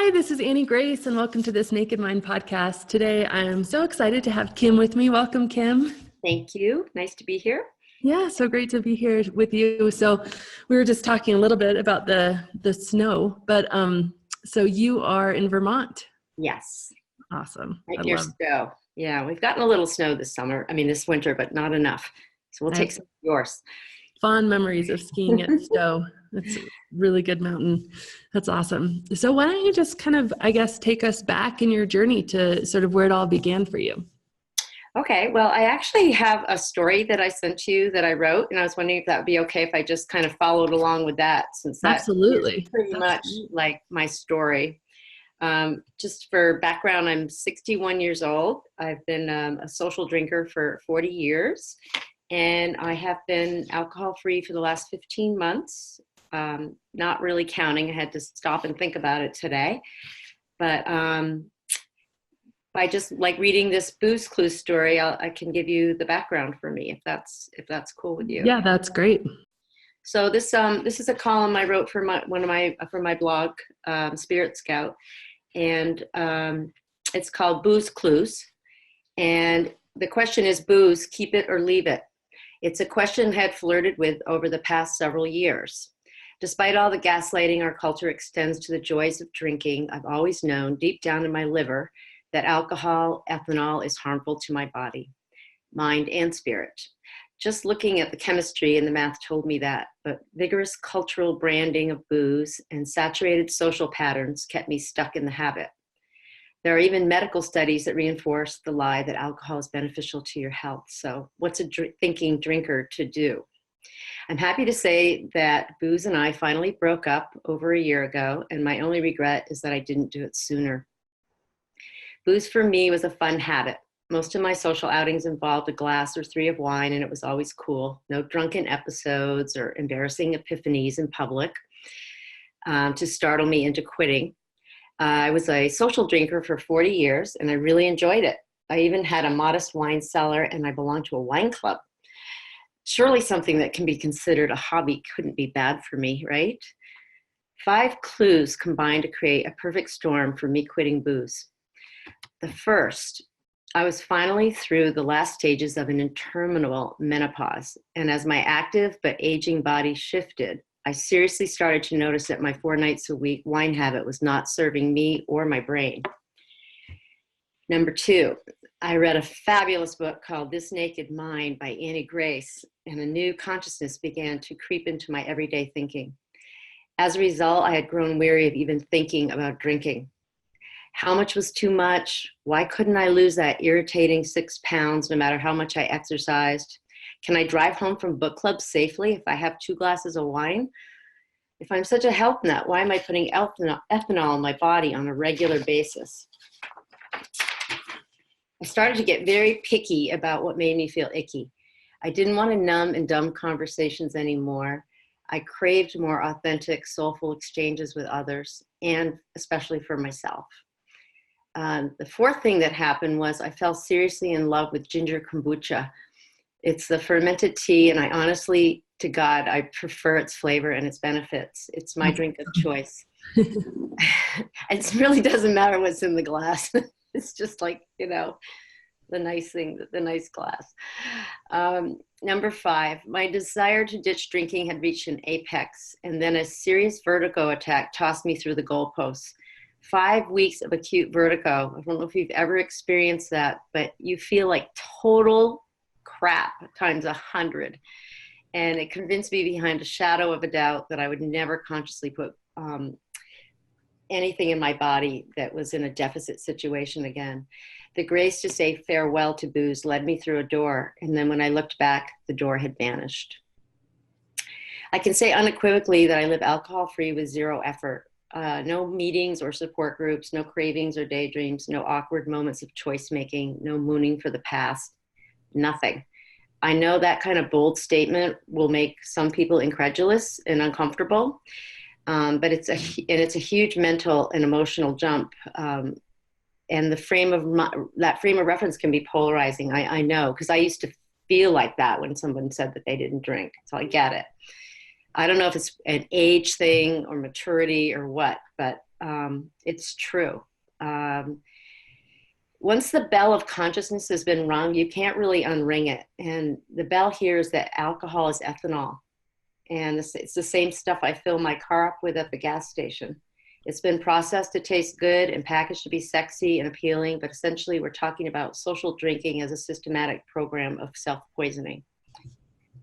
Hi, this is Annie Grace, and welcome to this Naked Mind podcast. Today, I am so excited to have Kim with me. Welcome, Kim. Thank you. Nice to be here. Yeah, so great to be here with you. So we were just talking a little bit about the snow, but so you are in Vermont. Yes. Awesome. Right near snow. Yeah, we've gotten a little snow this winter, but not enough. So we'll take some of yours. Fond memories of skiing at Stowe. It's a really good mountain. That's awesome. So why don't you just kind of, I guess, take us back in your journey to sort of where it all began for you? Okay, well, I actually have a story that I sent you that I wrote, and I was wondering if that would be okay if I just kind of followed along with that, since that Absolutely. is pretty much like my story. Just for background, I'm 61 years old. I've been a social drinker for 40 years, and I have been alcohol-free for the last 15 months. Not really counting. I had to stop and think about it today. But by just like reading this Booze Clues story, I can give you the background for me, if that's cool with you. Yeah, that's great. So this is a column I wrote for my blog, Spirit Scout, and it's called Booze Clues. And the question is, booze, keep it or leave it? It's a question I had flirted with over the past several years. Despite all the gaslighting our culture extends to the joys of drinking, I've always known deep down in my liver that alcohol, ethanol, is harmful to my body, mind, and spirit. Just looking at the chemistry and the math told me that, but vigorous cultural branding of booze and saturated social patterns kept me stuck in the habit. There are even medical studies that reinforce the lie that alcohol is beneficial to your health. So what's a thinking drinker to do? I'm happy to say that booze and I finally broke up over a year ago, and my only regret is that I didn't do it sooner. Booze for me was a fun habit. Most of my social outings involved a glass or three of wine, and it was always cool. No drunken episodes or embarrassing epiphanies in public to startle me into quitting. I was a social drinker for 40 years, and I really enjoyed it. I even had a modest wine cellar, and I belonged to a wine club. Surely something that can be considered a hobby couldn't be bad for me, right? 5 clues combined to create a perfect storm for me quitting booze. The first, I was finally through the last stages of an interminable menopause, and as my active but aging body shifted, I seriously started to notice that my 4 nights a week wine habit was not serving me or my brain. Number 2, I read a fabulous book called This Naked Mind by Annie Grace, and a new consciousness began to creep into my everyday thinking. As a result, I had grown weary of even thinking about drinking. How much was too much? Why couldn't I lose that irritating 6 pounds no matter how much I exercised? Can I drive home from book club safely if I have 2 glasses of wine? If I'm such a health nut, why am I putting ethanol in my body on a regular basis? I started to get very picky about what made me feel icky. I didn't want to numb and dumb conversations anymore. I craved more authentic, soulful exchanges with others, and especially for myself. The 4th thing that happened was I fell seriously in love with ginger kombucha. It's the fermented tea, and I honestly, to God, I prefer its flavor and its benefits. It's my drink of choice. It really doesn't matter what's in the glass. It's just like, the nice glass. Number 5, my desire to ditch drinking had reached an apex, and then a serious vertigo attack tossed me through the goalposts. 5 weeks of acute vertigo. I don't know if you've ever experienced that, but you feel like total crap times 100. And it convinced me behind a shadow of a doubt that I would never consciously put anything in my body that was in a deficit situation again. The grace to say farewell to booze led me through a door, and then when I looked back, the door had vanished. I can say unequivocally that I live alcohol-free with 0 effort. No meetings or support groups, no cravings or daydreams, no awkward moments of choice making, no mooning for the past, nothing. I know that kind of bold statement will make some people incredulous and uncomfortable, but it's a huge mental and emotional jump. And that frame of reference can be polarizing. I know, because I used to feel like that when someone said that they didn't drink. So I get it. I don't know if it's an age thing or maturity or what, but it's true. Um, Once the bell of consciousness has been rung, you can't really unring it. And the bell here is that alcohol is ethanol. And it's the same stuff I fill my car up with at the gas station. It's been processed to taste good and packaged to be sexy and appealing, but essentially we're talking about social drinking as a systematic program of self-poisoning.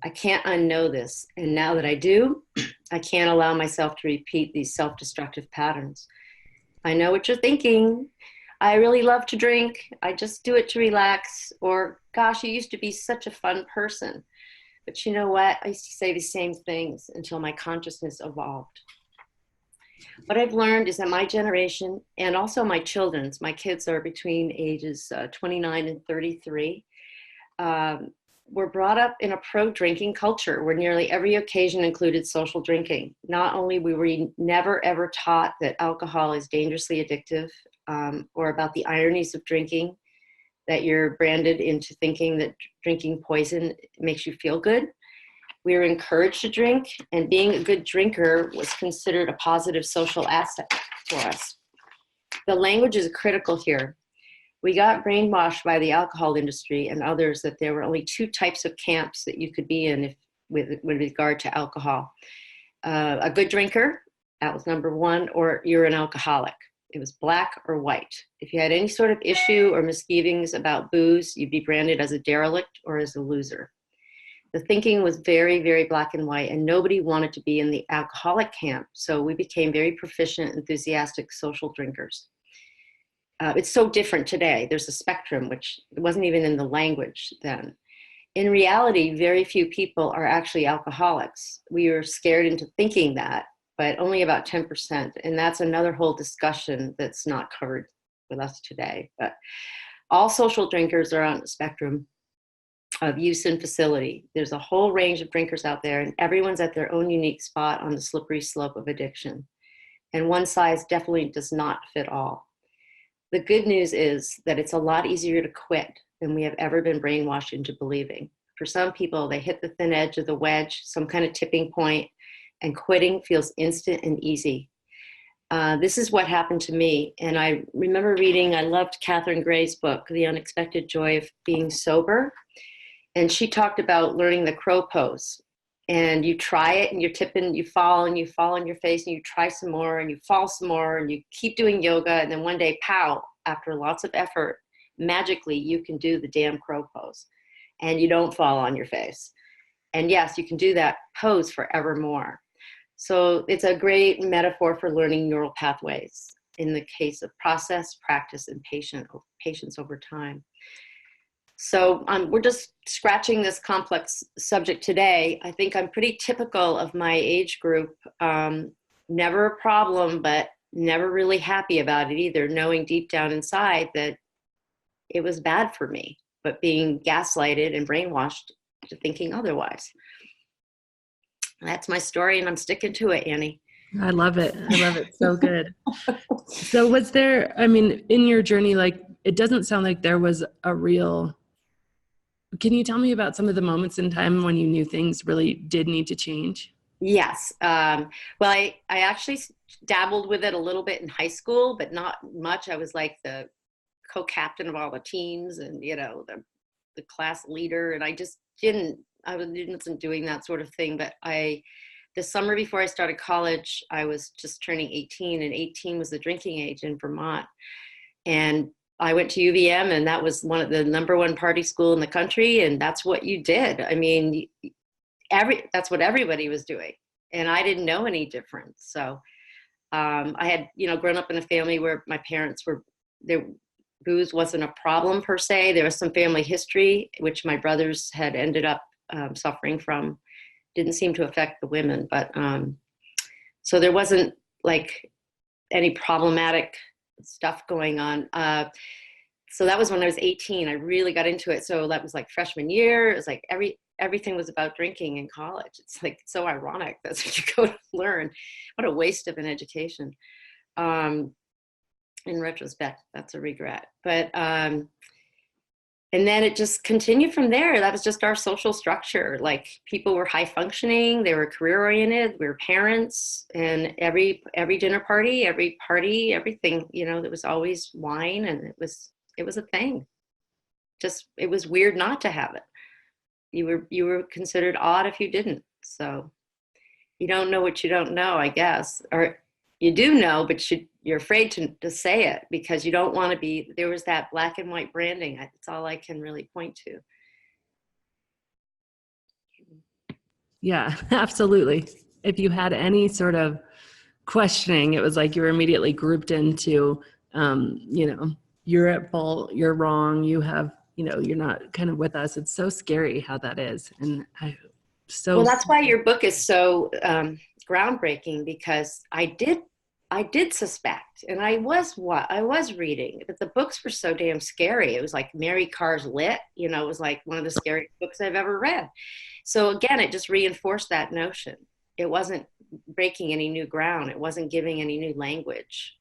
I can't unknow this. And now that I do, I can't allow myself to repeat these self-destructive patterns. I know what you're thinking. I really love to drink. I just do it to relax. Or, gosh, you used to be such a fun person. But you know what? I used to say the same things until my consciousness evolved. What I've learned is that my generation and also my children's, my kids are between ages 29 and 33, were brought up in a pro-drinking culture where nearly every occasion included social drinking. Not only were we never ever taught that alcohol is dangerously addictive, or about the ironies of drinking, that you're branded into thinking that drinking poison makes you feel good. We were encouraged to drink, and being a good drinker was considered a positive social asset for us. The language is critical here. We got brainwashed by the alcohol industry and others that there were only two types of camps that you could be in with regard to alcohol. A good drinker, that was number one, or you're an alcoholic. It was black or white. If you had any sort of issue or misgivings about booze, you'd be branded as a derelict or as a loser. The thinking was very, very black and white, and nobody wanted to be in the alcoholic camp, so we became very proficient, enthusiastic social drinkers. It's so different today. There's a spectrum, which wasn't even in the language then. In reality, very few people are actually alcoholics. We were scared into thinking that, but only about 10%. And that's another whole discussion that's not covered with us today. But all social drinkers are on the spectrum of use and facility. There's a whole range of drinkers out there, and everyone's at their own unique spot on the slippery slope of addiction. And one size definitely does not fit all. The good news is that it's a lot easier to quit than we have ever been brainwashed into believing. For some people, they hit the thin edge of the wedge, some kind of tipping point, and quitting feels instant and easy. This is what happened to me. And I remember reading, I loved Catherine Gray's book, The Unexpected Joy of Being Sober. And she talked about learning the crow pose. And you try it and you're tipping, you fall on your face, and you try some more and you fall some more and you keep doing yoga. And then one day, pow, after lots of effort, magically you can do the damn crow pose and you don't fall on your face. And yes, you can do that pose forevermore. So it's a great metaphor for learning neural pathways in the case of process, practice, and patience over time. So we're just scratching this complex subject today. I think I'm pretty typical of my age group. Never a problem, but never really happy about it either, knowing deep down inside that it was bad for me, but being gaslighted and brainwashed to thinking otherwise. That's my story, and I'm sticking to it, Annie. I love it. I love it. So good. So was there, I mean, in your journey, like, it doesn't sound like there was a real, can you tell me about some of the moments in time when you knew things really did need to change? Yes. Well, I actually dabbled with it a little bit in high school, but not much. I was like the co-captain of all the teams and, you know, the class leader. And I wasn't doing that sort of thing. But the summer before I started college, I was just turning 18, and 18 was the drinking age in Vermont. And I went to UVM, and that was one of the number one party school in the country. And that's what you did. I mean, that's what everybody was doing. And I didn't know any different. So I had, grown up in a family where my parents booze wasn't a problem per se. There was some family history, which my brothers had ended up suffering from. Didn't seem to affect the women, but so there wasn't like any problematic stuff going on. So that was when I was 18. I really got into it. So that was like freshman year. It was like everything was about drinking in college. It's like so ironic. That's what you go to learn. What a waste of an education. In retrospect, that's a regret. But And then it just continued from there. That was just our social structure. Like, people were high functioning, they were career oriented, we were parents, and every dinner party, every party, everything, there was always wine, and it was a thing. Just, it was weird not to have it. You were considered odd if you didn't. So you don't know what you don't know, I guess. Or you do know, but you're afraid to say it because you don't want to be, there was that black and white branding. That's all I can really point to. Yeah, absolutely. If you had any sort of questioning, it was like you were immediately grouped into, you're at fault, you're wrong, you have, you're not kind of with us. It's so scary how that is. And well, that's why your book is so groundbreaking, because I did suspect, and I was reading, but the books were so damn scary. It was like Mary Carr's Lit, it was like one of the scariest books I've ever read. So again, it just reinforced that notion. It wasn't breaking any new ground. It wasn't giving any new language.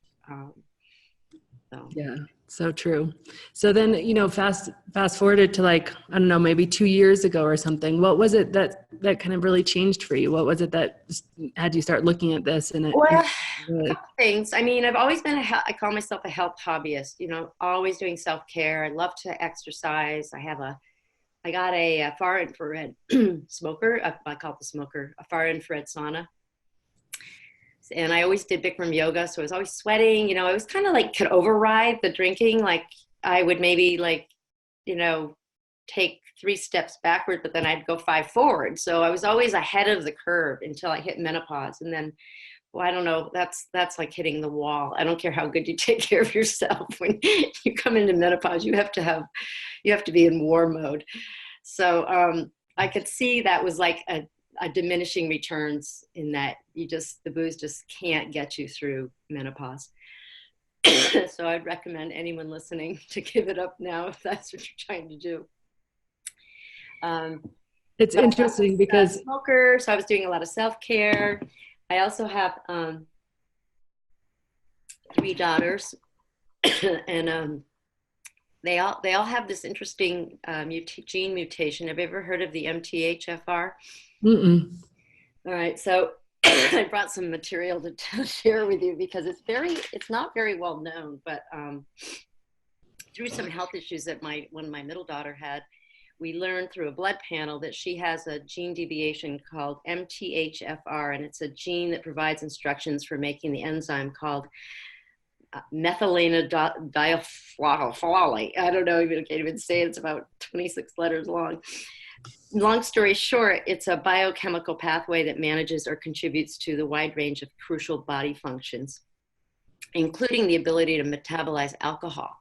Yeah, so true. So then, fast forwarded to, like, I don't know, maybe 2 years ago or something. What was it that kind of really changed for you? What was it that had you start looking at this? And a couple things. I mean, I've always been I call myself a health hobbyist, always doing self-care. I love to exercise. I got a far infrared smoker. I call it the smoker, a far infrared sauna. And I always did Bikram yoga. So I was always sweating, I was kind of like could override the drinking. Like, I would maybe take 3 steps backward, but then I'd go 5 forward. So I was always ahead of the curve until I hit menopause. And then, well, I don't know, that's like hitting the wall. I don't care how good you take care of yourself. When you come into menopause, you have to be in war mode. So I could see that was like a diminishing returns, in that the booze just can't get you through menopause. So I'd recommend anyone listening to give it up now if that's what you're trying to do. It's interesting because smoker, so I was doing a lot of self-care. I also have 3 daughters, and they all have this interesting gene mutation. Have you ever heard of the MTHFR? Mm-mm. All right, so I brought some material to share with you, because it's not very well known, but through some health issues that one of my middle daughter had, we learned through a blood panel that she has a gene deviation called MTHFR, and it's a gene that provides instructions for making the enzyme called methylene diphosphate. I don't know, I can't even say it. It's about 26 letters long. Long story short, it's a biochemical pathway that manages or contributes to the wide range of crucial body functions, including the ability to metabolize alcohol.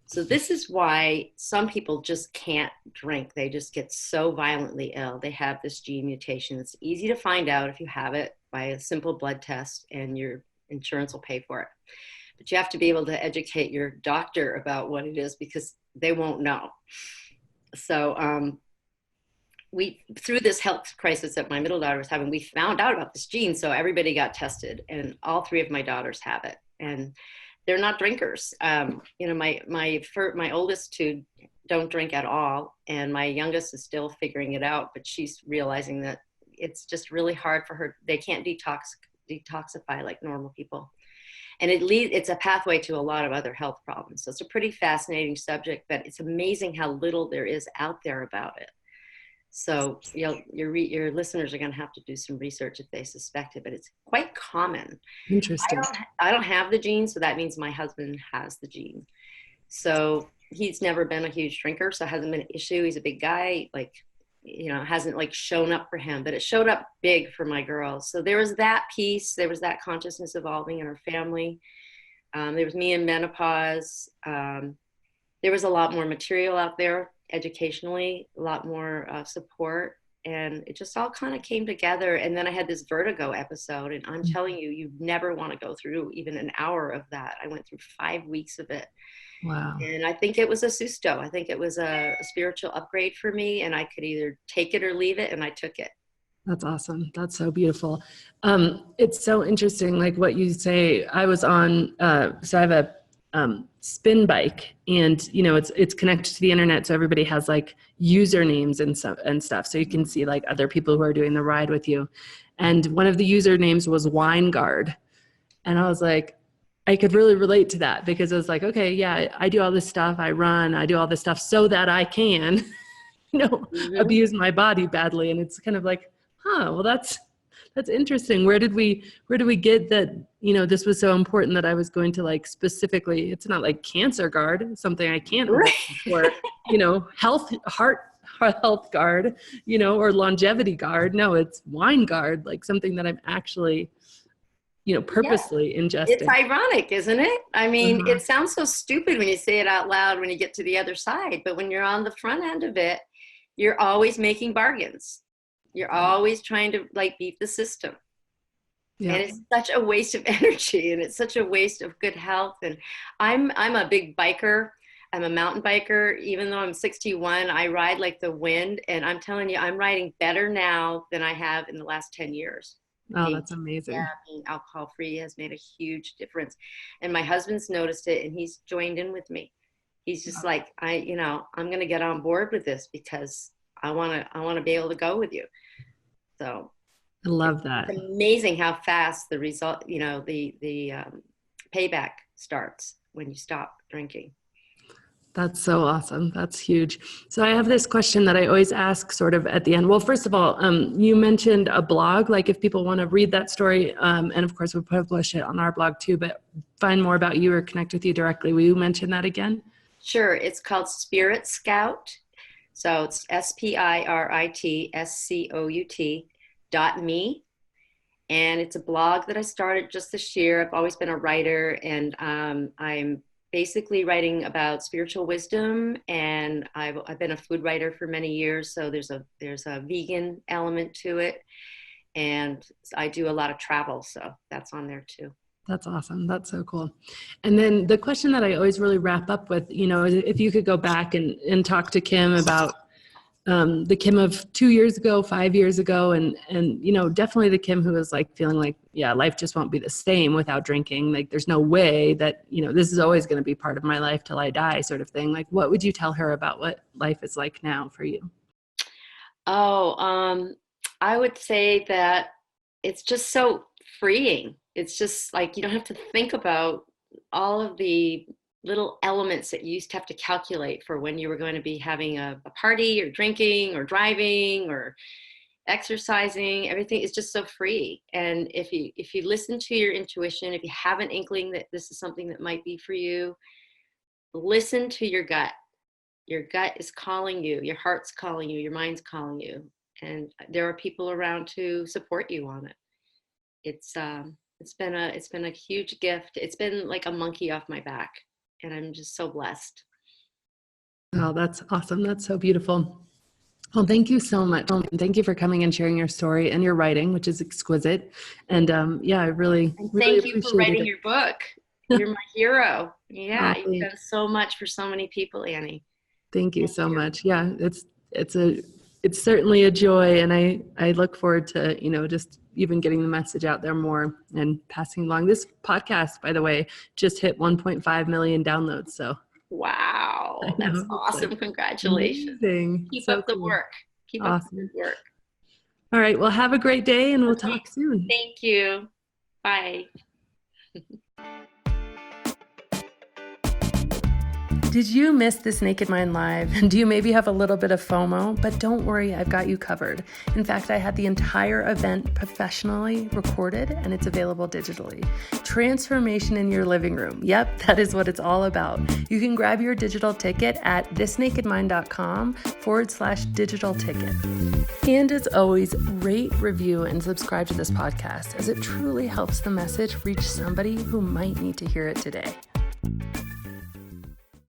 So this is why some people just can't drink. They just get so violently ill. They have this gene mutation. It's easy to find out if you have it by a simple blood test, and your insurance will pay for it. But you have to be able to educate your doctor about what it is, because they won't know. So through this health crisis that my middle daughter was having, we found out about this gene. So everybody got tested, and all 3 of my daughters have it. And they're not drinkers. My oldest 2 don't drink at all. And my youngest is still figuring it out, but she's realizing that it's just really hard for her. They can't detoxify like normal people. And it's a pathway to a lot of other health problems. So it's a pretty fascinating subject, but it's amazing how little there is out there about it. So your listeners are going to have to do some research if they suspect it, but it's quite common. Interesting. I don't have the gene, so that means my husband has the gene. So he's never been a huge drinker, so it hasn't been an issue. He's a big guy, hasn't shown up for him, but it showed up big for my girls. So there was that piece. There was that consciousness evolving in our family. There was me in menopause. There was a lot more material out there educationally, a lot more support, and it just all kind of came together. And then I had this vertigo episode, and I'm telling you, you never want to go through even an hour of that. I went through 5 weeks of it. Wow. And I think it was a susto. I think it was a spiritual upgrade for me, and I could either take it or leave it, and I took it. That's awesome. That's so beautiful. It's so interesting, like what you say. I was on, so I have spin bike, and it's connected to the internet, so everybody has like usernames and stuff, so you can see like other people who are doing the ride with you. And one of the usernames was Winegard, and I was like, I could really relate to that, because I was like, okay, yeah, I do all this stuff, I run, I do all this stuff so that I can abuse my body badly. And it's kind of like, well, that's interesting. Where did we get that, this was so important that I was going to like specifically, it's not like cancer guard, something I can't, or, heart health guard, or longevity guard. No, it's wine guard, like something that I'm actually, purposely ingesting. It's ironic, isn't it? I mean, it sounds so stupid when you say it out loud when you get to the other side, but when you're on the front end of it, you're always making bargains. You're always trying to like beat the system. Yeah. And it's such a waste of energy, and it's such a waste of good health. And I'm a big biker. I'm a mountain biker. Even though I'm 61, I ride like the wind. And I'm telling you, I'm riding better now than I have in the last 10 years. Oh, that's amazing. Yeah, being alcohol free has made a huge difference. And my husband's noticed it, and he's joined in with me. He's just like, I'm going to get on board with this because I want to be able to go with you. So I love that. It's amazing how fast the result, the payback starts when you stop drinking. That's so awesome. That's huge. So I have this question that I always ask sort of at the end. Well, first of all, you mentioned a blog, like if people want to read that story, and of course we'll publish it on our blog too, but find more about you or connect with you directly. Will you mention that again? Sure. It's called Spirit Scout. So it's SPIRITSCOUT.me. And it's a blog that I started just this year. I've always been a writer, and I'm basically writing about spiritual wisdom, and I've been a food writer for many years, so there's a vegan element to it, and I do a lot of travel, so that's on there too. That's awesome. That's so cool. And then the question that I always really wrap up with, if you could go back and talk to Kim about the Kim of 2 years ago, 5 years ago, and definitely the Kim who was like feeling like, yeah, life just won't be the same without drinking. Like there's no way that, this is always going to be part of my life till I die, sort of thing. Like what would you tell her about what life is like now for you? I would say that it's just so freeing. It's just like, you don't have to think about all of the little elements that you used to have to calculate for when you were going to be having a party or drinking or driving or exercising. Everything is just so free. And if you listen to your intuition, if you have an inkling that this is something that might be for you, listen to your gut. Your gut is calling you, your heart's calling you, your mind's calling you. And there are people around to support you on it. It's been a huge gift. It's been like a monkey off my back. And I'm just so blessed. Oh, that's awesome. That's so beautiful. Well, thank you so much. Thank you for coming and sharing your story and your writing, which is exquisite. And I really, and really thank you for writing your book. You're my hero. Yeah, you've done so much for so many people, Annie. Thank you so much. Yeah, it's certainly a joy, and I look forward to just even getting the message out there more and passing along. This podcast, by the way, just hit 1.5 million downloads. So wow, that's awesome! Like, congratulations! Amazing. Keep up the work. Keep up the work. All right. Well, have a great day, and we'll talk soon. Thank you. Bye. Did you miss this Naked Mind Live? Do you maybe have a little bit of FOMO? But don't worry, I've got you covered. In fact, I had the entire event professionally recorded, and it's available digitally. Transformation in your living room. Yep, that is what it's all about. You can grab your digital ticket at thisnakedmind.com/digital ticket. And as always, rate, review, and subscribe to this podcast, as it truly helps the message reach somebody who might need to hear it today.